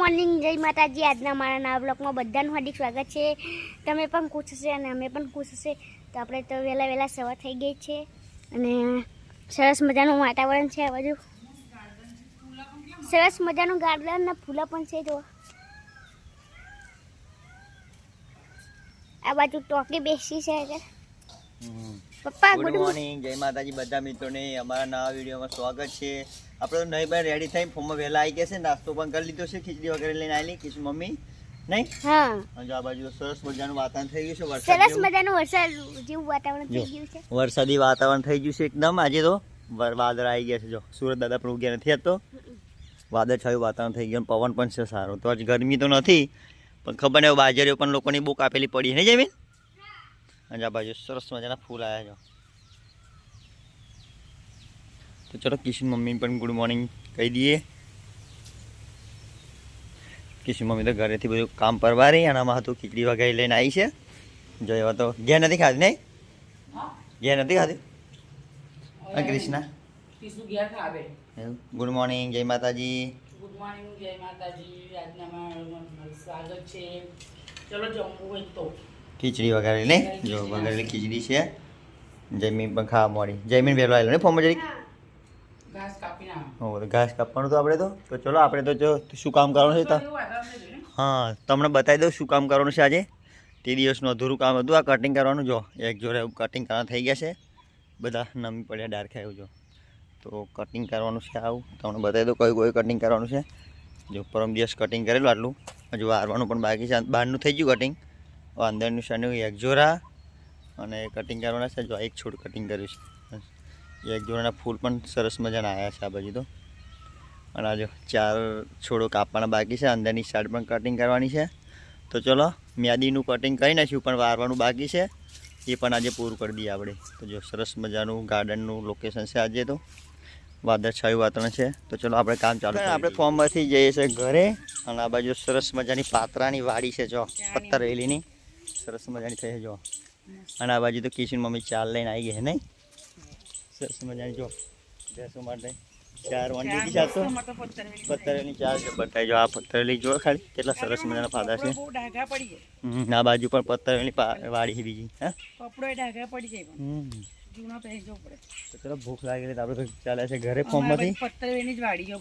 Morning, જય માતાજી। આજના મારા નવા બ્લોગમાં બધાનું હાર્દિક સ્વાગત છે। તમે પણ ખુશ છે અને અમે પણ ખુશ છે। તો આપણે તો વહેલા સવાર થઈ ગઈ છે અને સરસ મજાનું વાતાવરણ છે। આ બાજુ સરસ મજાનું ગાર્ડન અને ફૂલો પણ છે। જો આ બાજુ ટોકી બેસી છે। પપ્પા ગુડ મોર્નિંગ, જય માતાજી બધા મિત્રોને અમારા નવા વિડીયોમાં સ્વાગત છે। આપણે નહીં ભાઈ રેડી થઈને ફોર્મમાં વહેલા આવી ગયા છે, નાસ્તો પણ કરી લીધો છે, ખીચડી વગેરે લઈને આવી કિશુ મમ્મી નહીં? હા, અને આ બાજુ સરસ મજાનું વાતાવરણ થઈ ગયું છે, સરસ મજાનું વરસાદ જેવું વાતાવરણ થઈ ગયું છે, વરસાદી વાતાવરણ થઈ ગયું છે એકદમ। આજે તો વાદળ આવી ગયા છે, જો સુરત દાદા પણ ઉગ્યા નથી આજ તો, વાદળ છાયું વાતાવરણ થઈ ગયું, પવન પણ છે સારો। તો આજ ગરમી તો નથી, પણ ખબર નહીં બાજરીઓ પણ લોકોની બુક આપેલી પડી નહીં જમીન। અને આ બાજુ સરસ મજાના ફૂલ આવ્યા છે। તો ચલો કિશન મમ્મી પણ ગુડ મોર્નિંગ કહી દઈએ। કિશન મમ્મી તો ઘરેથી બધું કામ પરવારી અને આમાં હતું ખીચડી વગેરે લઈને આવી છે। જો એવા તો ઘેર નથી ખાધી નહીં? ઘેર નથી ખાધી? કૃષ્ણા ગુડ મોર્નિંગ, જય માતાજી। ગુડ મોર્નિંગ, જય માતાજી। આજના સ્વાગત છે। ચલો જમવું હોય તો ખીચડી વગેરે નહીં? જો વગેરે ખીચડી છે। જયમીન પણ ખાવા મળી। જયમીન વહેલો આવેલો નહીં ફોર્મમાં જરી? ઘાસ કાપી નાખો। હો તો ઘાસ કાપવાનું તો આપણે તો ચલો આપણે તો જો શું કામ કરવાનું છે? હા, તમને બતાવી દઉં શું કામ કરવાનું છે આજે। તે દિવસનું અધૂરું કામ હતું આ કટિંગ કરવાનું। જો એક જોડે કટિંગ કરવાના થઈ ગયા છે, બધા નમી પડ્યા ડાર્ક આવ્યું। જો તો કટિંગ કરવાનું છે આવું, તમને બતાવી દઉં કયું કટિંગ કરવાનું છે। જો પરમ દિવસ કટિંગ કરેલું આટલું, હજુ વારવાનું પણ બાકી છે। બહારનું થઈ ગયું કટિંગ, અંદરનું શનિ એક જોરા અને કટિંગ કરવાના છે। જો એક છોડ કટિંગ કર્યું છે, એક જોડાના ફૂલ પણ સરસ મજાના આવ્યા છે આ બાજુ તો। અને આ જો 4 છોડો કાપવાના બાકી છે, અંદરની સાઈડ પણ કટિંગ કરવાની છે। તો ચલો મ્યાદીનું કટિંગ કરી નાખ્યું, પણ વારવાનું બાકી છે, એ પણ આજે પૂરું કરી દઈએ આપણે। તો જો સરસ મજાનું ગાર્ડનનું લોકેશન છે આજે તો, વાદળછાયું વાતાવરણ છે। તો ચલો આપણે કામ ચાલુ કરીએ। આપણે ફોર્મમાંથી જઈએ છીએ ઘરે અને આ બાજુ સરસ મજાની પાતરાની વાડી છે, જો પત્તરવેલીની સરસ મજાની થઈ છે જો। અને આ બાજુ તો કિશન મમ્મી ચાલ લઈને આવી ગઈ છે નહીં? સરસ મજાની જો ભેંસો માટે 4 વંડી દી જાતો પત્તરવેલી 4 બતાવી। જો આ પત્તરવેલી જો ખાલી કેટલા સરસ મજાના ફાદા છે। આ બાજુ પણ પત્તરવેલી વાડી છે બીજી। હા, કપડો ડાઘા પડી જાય, જૂના પહેરજો પડે। તો ચલો ભૂખ લાગી રહી તો આપણે તો ચાલે છે ઘરે ફોર્મમાંથી। પત્તરવેની જ વાડી જો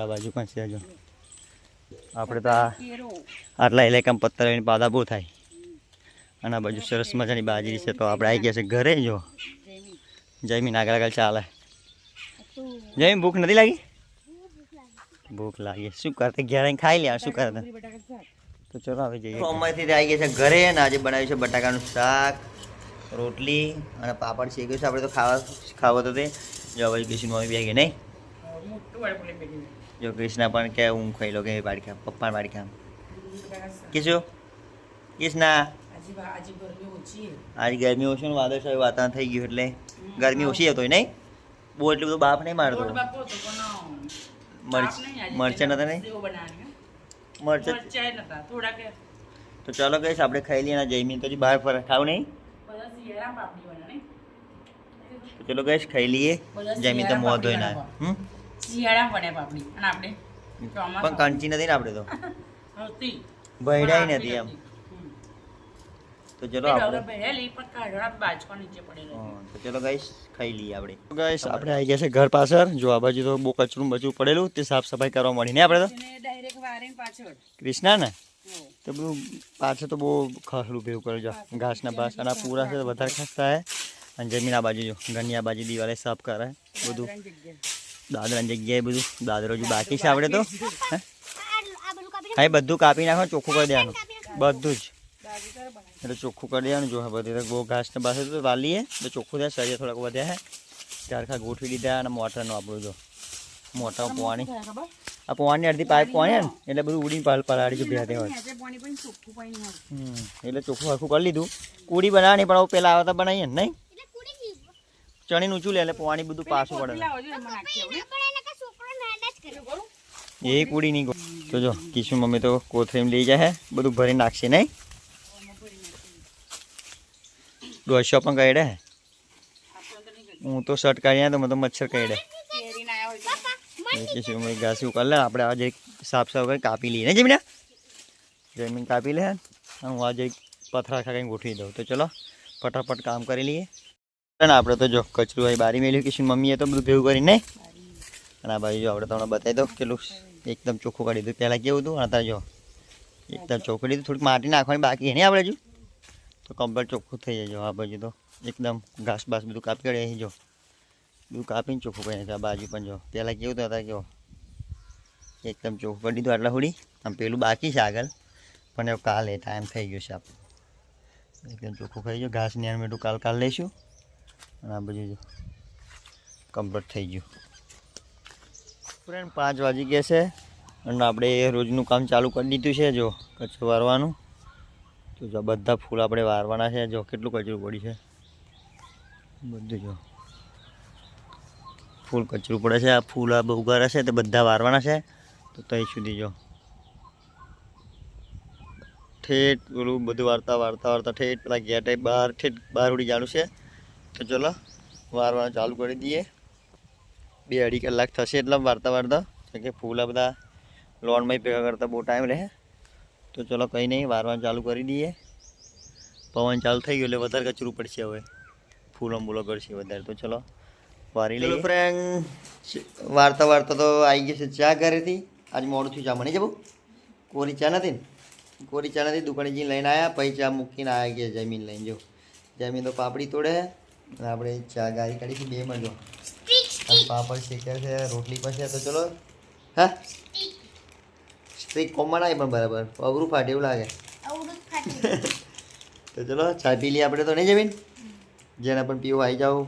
આ બાજુ પણ છે જો। આપણે તો આટલા ઇલાકામાં પત્તરવેલી પાદા બહુ થાય। અને આ બાજુ સરસ મજાની બાજરી છે। તો આપણે આવી ગયા છે ઘરે। જો જયમીન આગળ ચાલે। જયમીન ભૂખ નથી લાગી? ભૂખ લાગી, શું કરતે ઘેર આવીને ખાઈ લે, શું કરતા? તો ચલો હવે જઈએ। અમારીથી આવી ગયા છે ઘરે અને આજે બનાવ્યું છે બટાકાનું શાક, રોટલી અને પાપડ શેક્યો છે। આપણે તો ખાવો તો તે જો હવે કિશન મમ્મી બે ગયા નહીં? જો કૃષ્ણા પણ કે હું ખાઈ લો કે વાડી ખામ, પપ્પા વાડી ખામ। કીશું કૃષ્ણા આજ ગરમી ઓછી ને વાદળછાયું વાતાવરણ થઈ ગયું એટલે ગરમી ઓછી હતો નહીં? બહુ એટલું બધું બાપ નહીં મારતો। મરચાં નતા નહીં? મરચાં તો ચાલો કહીશ આપણે ખાઈ લઈએ। જયમીન તો બહાર ફરે ખાવું નહીં? તો ચલો કહીશ ખાઈ લઈએ। જયમીન તો મોં ધોઈને પણ કંચી નથી ને આપણે તો ભયડાઈ નથી એમ। તો ચલો આપણે તો ચલો ગાઈસ ખાઈ લઈએ આપણે। તો ગાઈસ આપણે આવી ગયા છે ઘર પાછળ। જો આ બાજુ તો બહુ કચરું બચરું પડેલું, તે સાફ સફાઈ કરવા મળી ને આપણે તો કૃષ્ણા ને તો બધું પાછળ તો બહુ ખસડું ભેગું કર્યું। જો ઘાસના બાસ અને પૂરા છે વધારે ખાસ થાય। અને જમીન આ બાજુ જો ઘરની આ બાજુ દિવાલે સાફ કરે બધું, દાદરાની જગ્યાએ બધું દાદરો જો બાકી છે આપણે તો। હા, બધું કાપી નાખો, ચોખ્ખું કરી દેવાનું બધું જ, એટલે ચોખ્ખું કરી દેવાનું। જો બધી બહુ ઘાસને પાસે તો વાલીએ તો ચોખ્ખું થાય। સરિયા થોડાક વધ્યા છે, ચારખા ગોઠવી દીધા અને મોટરનું આપણું જો મોટા પોણી, આ પોવાની અડધી પાઇપ પોણી ને એટલે બધું ઉડીને પલાળી જો ભેતે હોય એટલે ચોખ્ખું હરખું કરી લીધું। કુડી બનાવવાની પણ પેલા આવતા બનાવીએ ને નહીં? ચણી ઊંચું લે એટલે પોણી બધું પાછું પડે એ કુડી નહીં। તો જો કિશુ મમ્મી તો કોથળીમાં લઈ જાય બધું ભરી નાખશે નહીં? ડોસો પણ કઈડે, હું તો શર્ટ કાઢી તો મને તો મચ્છર કઈડે। કિશુ મમ્મી ઘાસ કરી લે, આપણે આજે સાફ સાફ કરી કાપી લઈએ ને જમીન જમીન કાપી લે હું આજે પથરા ખાઈને ગોઠવી દઉં તો ચલો ફટાફટ કામ કરી લઈએ અને આપણે તો જો કચરું હોય બારી મેલ્યું કે શું મમ્મીએ તો બધું ભેગું કરીને અને આ બાજુ જો આપણે તમને બતાવી દઉં કેટલું એકદમ ચોખ્ખું કરી દીધું પહેલાં કેવું હતું અત્યારે જો એકદમ ચોખ્ખું લીધું થોડીક માટી નાખવાની બાકી છે ને આપણે હજુ તો કમ્પ્લીટ ચોખ્ખું થઈ જાય જો આ બાજુ તો એકદમ ઘાસ બાસ બધું કાપી કાઢે અહીં જો બધું કાપીને ચોખ્ખું કરી નાખ્યું આ બાજુ પણ જો પહેલાં કેવું હતું અત્યારે કેવો એકદમ ચોખ્ખું કરી દીધું આટલા સુધી આમ પેલું બાકી છે આગળ પણ એવું કાલે ટાઈમ થઈ ગયો છે આપણે એકદમ ચોખ્ખું થઈ ગયું ઘાસની આને મેટું કાલ લઈશું અને આ બાજુ જો કમ્પ્લીટ થઈ ગયું ફ્રેન્ડ 5 વાગી ગયા છે અને આપણે રોજનું કામ ચાલુ કરી દીધું છે જો કચરો વારવાનું તો જો બધા ફૂલ આપણે વારવાના છે જો કેટલું કચરું પડ્યું છે બધું જો ફૂલ કચરું પડે છે આ ફૂલ આ ઉગાડે છે તે બધા વારવાના છે તો ત્યાં સુધી જો ઠેઠ પેલું બધું વારતા ઠેઠ પેલા ગેટ બહાર ઉડી જવાનું છે તો ચલો વારવાનું ચાલુ કરી દઈએ 2-2.5 કલાક થશે એટલે વારતા કે ફૂલ આ બધા લોનમાં ભેગા કરતા બહુ ટાઈમ રહે તો ચલો કંઈ નહીં વારવાનું ચાલુ કરી દઈએ પવન ચાલુ થઈ ગયો એટલે વધારે કચરું પડશે હવે ફૂલો મૂલો કરશે વધારે તો ચલો વારી લઈએ ફ્રેન્ડ વારતા તો આવી ગઈ છે ચા ઘરેથી આજ મોડું થયું ચા મળી જવું કોરી ચા નથી ને કોરી ચા નથી દુકાને જઈને લઈને આવ્યા પછી ચા મૂકીને આવ્યા ગયા જમીન લઈને જો જમીન તો પાપડી તોડે અને આપણે ચા ગારી કાઢીશું બેમાં જો પાપડ શેક્યા છે રોટલી પછી તો ચલો હા સ્ટ્રીક કોમન આવી પણ બરાબર અવરું ફાટે એવું લાગે તો ચલો ચા પી લઈએ આપણે તો નહીં જમીન જેને પણ પીવો આવી જાઓ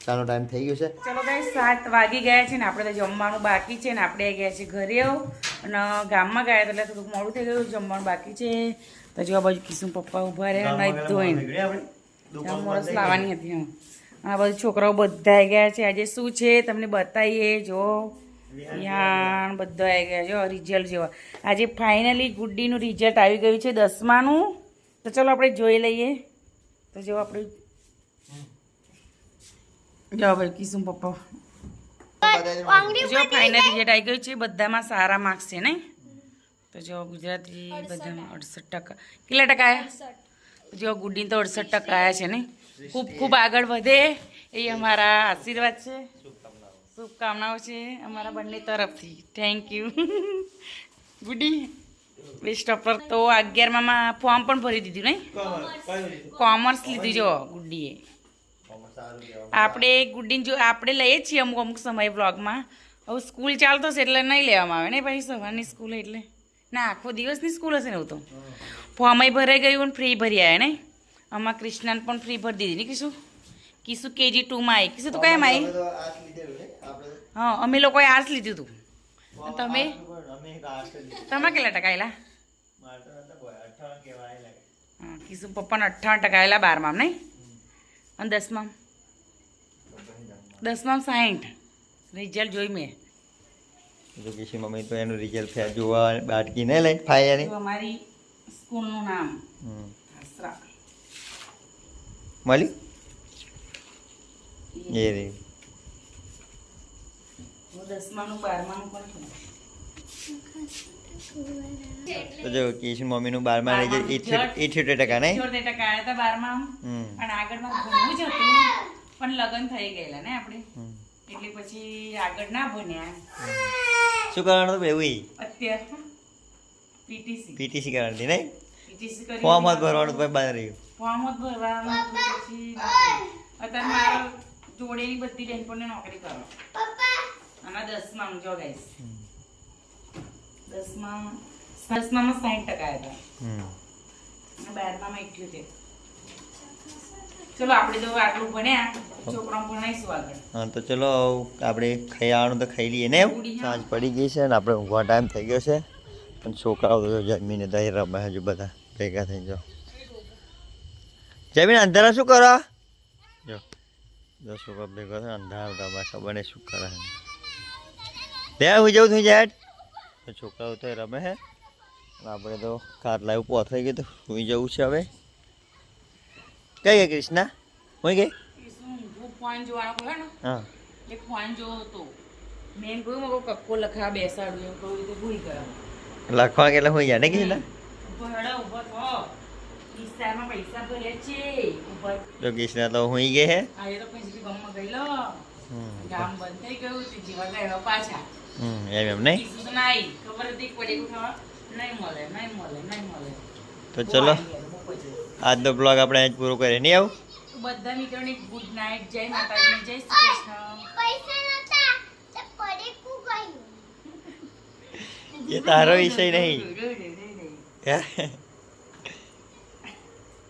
ચાનો ટાઈમ થઈ ગયો છે ચલો ગાઈસ 7 વાગી ગયા છે ને આપણે તો જમવાનું બાકી છે ને આપણે ગયા છે ઘરે અને ગામમાં ગયા એટલે થોડુંક મોડું થઈ ગયું જમવાનું બાકી છે તો જો આ બાજુ કિશન પપ્પા ઊભા રહ્યા નહીં ધોઈને મોરસ લાવવાની હતી હા આ બાજુ છોકરાઓ બધા આવી ગયા છે આજે શું છે તમને બતાવીએ જો યાર બધા આવી ગયા જો રિઝલ્ટ જેવા આજે ફાઇનલી ગુડ્ડીનું રિઝલ્ટ આવી ગયું છે 10માનું તો ચલો આપણે જોઈ લઈએ તો જો આપણે જો ભાઈ કિસુમ પપ્પા જો ફાઇનલ રિઝલ્ટ આવી ગયું છે બધામાં સારા માર્ક્સ છે ને તો જો ગુજરાતી બધામાં 68%. કેટલા ટકા આવ્યા જો ગુડ્ડીને તો 68% આવ્યા છે ને ખૂબ ખૂબ આગળ વધે એ અમારા આશીર્વાદ છે શુભકામનાઓ છે અમારા બંને તરફથી thank you Gudi best offer તો 11માં ફોર્મ પણ ભરી દીધું નહીં કોમર્સ લીધું જો ગુડ્ડીએ આપણે ગુડ્ડીને જો આપણે લઈએ જ છીએ અમુક સમય બ્લોગમાં હવે સ્કૂલ ચાલતો હશે એટલે નહીં લેવામાં આવે ને ભાઈ સવારની સ્કૂલ એટલે ના આખો દિવસની સ્કૂલ હશે ને એવું તો ફોર્મ ભરાઈ ગયું અને ફ્રી ભરી આવ્યા ને આમાં કૃષ્ણાને પણ ફ્રી ભરી દીધી ને કિશું KG 2માં આવી કિશું તું કયામાં આવી હા અમે લોકોએ આર્ટ્સ લીધું હતું તમે કેટલા ટકા આવેલા હા કિશું પપ્પાને 58% આવેલા 12માં નહીં અને 10માં 60 રિઝલ્ટ જોઈ મેં જો કિશી મમ્મી તો એનું રિઝલ્ટ ફેર જોવા બાટકી નહીં લઈને ફાયા નહીં અમારી સ્કૂલનું નામ આશરા મળી એ રે 10માનું 12માનું પણ તો જો કિશી મમ્મીનું 12માં રિઝલ્ટ 78% નહીં 78% આવ્યા હતા 12માં પણ આગળમાં ભણવું જ હતું પણ લગ્ન થઈ ગયેલા ને આપણે એટલે પછી આગળ ના ભણ્યા શું કરવાનું હતું એવું અત્યારે પીટીસી કરવાની નહીં પીટીસી કરી ફોર્મ જ ભરવાનું કોઈ બહાર રહ્યું ફોર્મ જ ભરવાનું પછી અત્યારે મારા જોડેની બધી બહેનપણને નોકરી કરો આમાં 10માં જો ગાઈસ 10માં 60% આવ્યા હતા અને 12માં 78. ચલો આપણે તો આટલું ભણ્યા છોકરાઓ ભણાઈશું આગળ હા તો ચલો આપણે ખાઈ આવવાનું તો ખાઈ લઈએ ને સાંજ પડી ગઈ છે ને આપણે ઊંઘવા ટાઈમ થઈ ગયો છે પણ છોકરાઓ તો જમીને દહીં રમે હજુ બધા ભેગા થઈ જાઓ જમીન અંધારા શું કરો જો છોકરા ભેગા થાય અંધારા રમે ખબર નહીં શું કરે બે હું જવું થઈ જાય તો છોકરાઓ તો રમે છે આપણે તો ખાટલા એવું પોથરાઈ ગયું તો સુઈ જવું છે હવે કઈ ગઈ કૃષ્ણા હું ગઈ ફોન જોવાનો કહે ને હા એ ફોન જોવો હતો મેં કહ્યું મગો કક્કો લખા બેસાડું એમ કહું તો ભૂઈ ગયો લખવા કેટલા હોય જાય ને કે ઉભો થો કિસ્સામાં પૈસા ભરે છે ઉભો તો કિશના તો હુઈ ગઈ હે આ એ તો પછી ગામમાં ગયેલો ગામ બંધ થઈ ગયું તે જીવા ગયા પાછા એમ નહીં કીધું તો નાઈ ખબર હતી પડી ખાવા નહીં મળે તો ચલો આજનો બ્લોગ આપણે આજ પૂરો કરીએ નહીં આવું તો બધા મિત્રોને ગુડ નાઇટ જય માતાજી જય શ્રી કૃષ્ણ પૈસા નતા તો પડી કુ ગયું એ તારો વિષય નહીં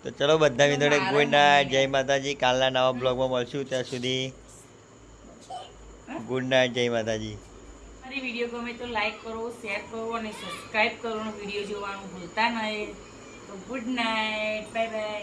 તો ચલો બધા મિત્રોને ગુડ નાઇટ જય માતાજી કાલના નવા બ્લોગમાં મળશું ત્યાં સુધી ગુડ નાઇટ જય માતાજી મારી વિડીયો ગમે તો લાઈક કરો શેર કરો અને સબસ્ક્રાઇબ કરો અને વિડીયો જોવાનું ભૂલતા નહીં તો ગુડ નાઇટ બાય બાય